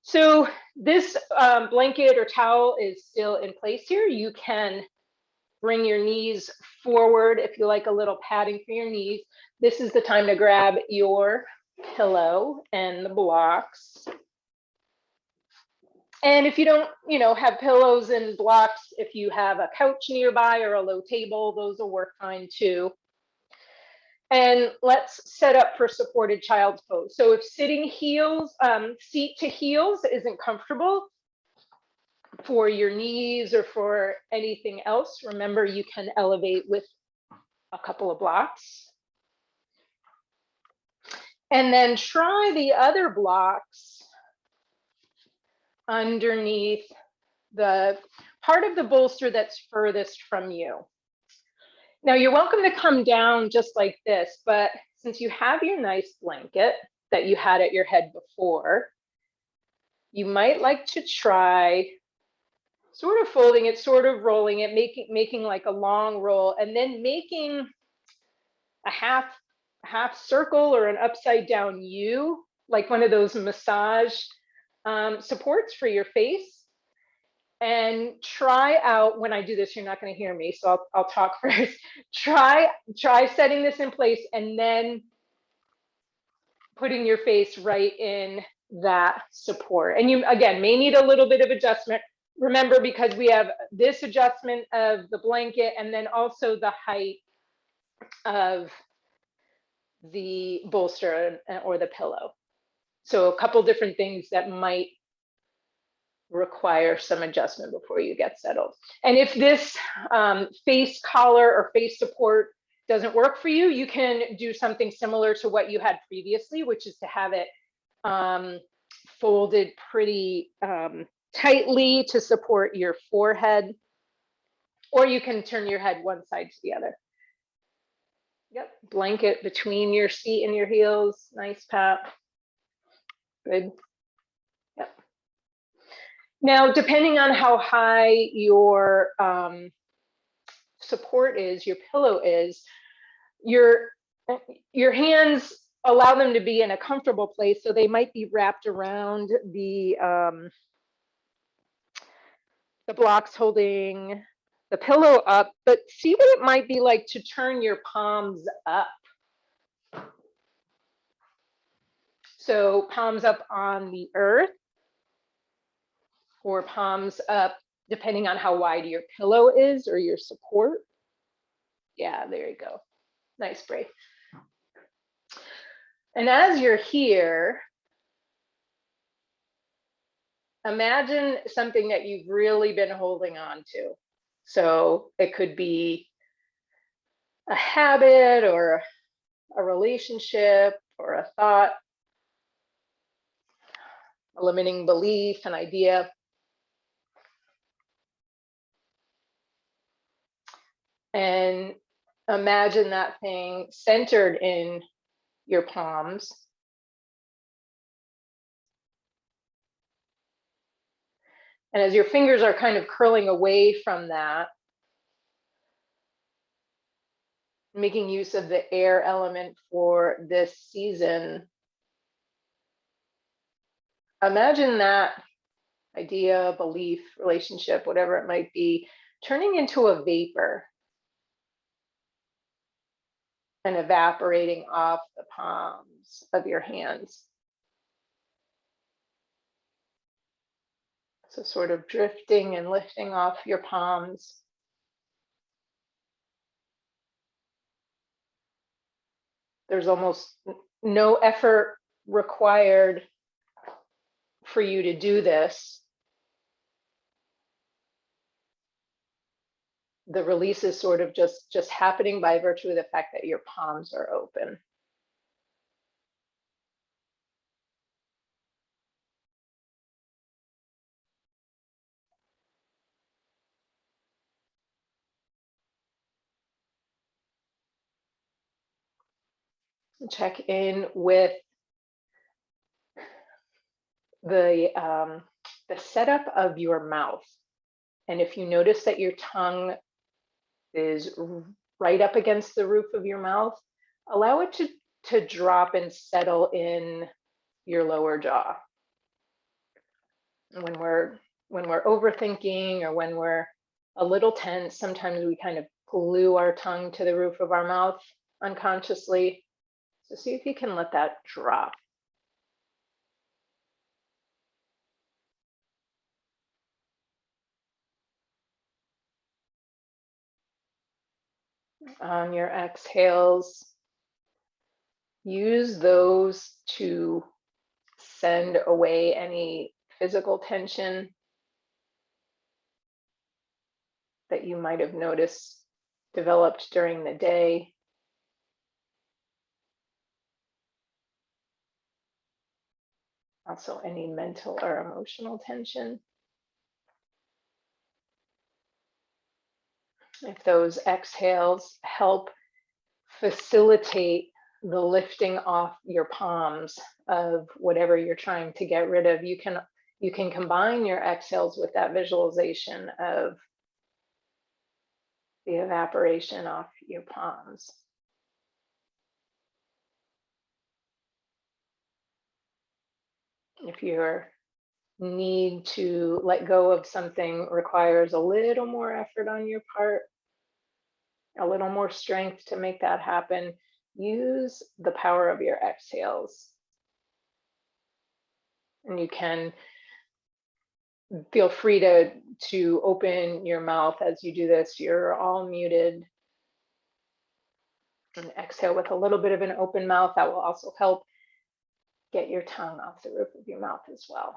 So this blanket or towel is still in place here. You can bring your knees forward if you like a little padding for your knees. This is the time to grab your pillow and the blocks. And if you don't, have pillows and blocks, if you have a couch nearby or a low table, those will work fine too. And let's set up for supported child's pose. So if sitting heels, seat to heels isn't comfortable for your knees or for anything else, remember you can elevate with a couple of blocks. And then try the other blocks underneath the part of the bolster that's furthest from you. Now you're welcome to come down just like this, but since you have your nice blanket that you had at your head before, you might like to try sort of folding it, sort of rolling it, making like a long roll, and then making a half circle or an upside down U, like one of those massage supports for your face. And try out, when I do this, you're not going to hear me, so I'll talk first. Try setting this in place and then putting your face right in that support. And you, again, may need a little bit of adjustment. Remember, because we have this adjustment of the blanket and then also the height of the bolster or the pillow. So a couple different things that might require some adjustment before you get settled. And if this face collar or face support doesn't work for you, you can do something similar to what you had previously, which is to have it folded pretty tightly to support your forehead, or you can turn your head one side to the other. Yep, blanket between your seat and your heels. Nice, Pat. Good. Yep. Now, depending on how high your support is, your pillow is, your hands, allow them to be in a comfortable place, so they might be wrapped around the blocks holding the pillow up, but see what it might be like to turn your palms up. So palms up on the earth, or palms up, depending on how wide your pillow is or your support. Yeah, there you go. Nice break. And as you're here, imagine something that you've really been holding on to. So it could be a habit or a relationship or a thought, a limiting belief, an idea. And imagine that thing centered in your palms. And as your fingers are kind of curling away from that, making use of the air element for this season, imagine that idea, belief, relationship, whatever it might be, turning into a vapor and evaporating off the palms of your hands. So sort of drifting and lifting off your palms. There's almost no effort required for you to do this. The release is sort of just happening by virtue of the fact that your palms are open. Check in with the setup of your mouth. And if you notice that your tongue is right up against the roof of your mouth, allow it to drop and settle in your lower jaw. when we're overthinking or when we're a little tense, sometimes we kind of glue our tongue to the roof of our mouth unconsciously. So see if you can let that drop. On your exhales, use those to send away any physical tension that you might have noticed developed during the day. Also, any mental or emotional tension. If those exhales help facilitate the lifting off your palms of whatever you're trying to get rid of, you can combine your exhales with that visualization of the evaporation off your palms. If your need to let go of something requires a little more effort on your part, a little more strength to make that happen, use the power of your exhales. And you can feel free to open your mouth as you do this. You're all muted. And exhale with a little bit of an open mouth. That will also help get your tongue off the roof of your mouth as well.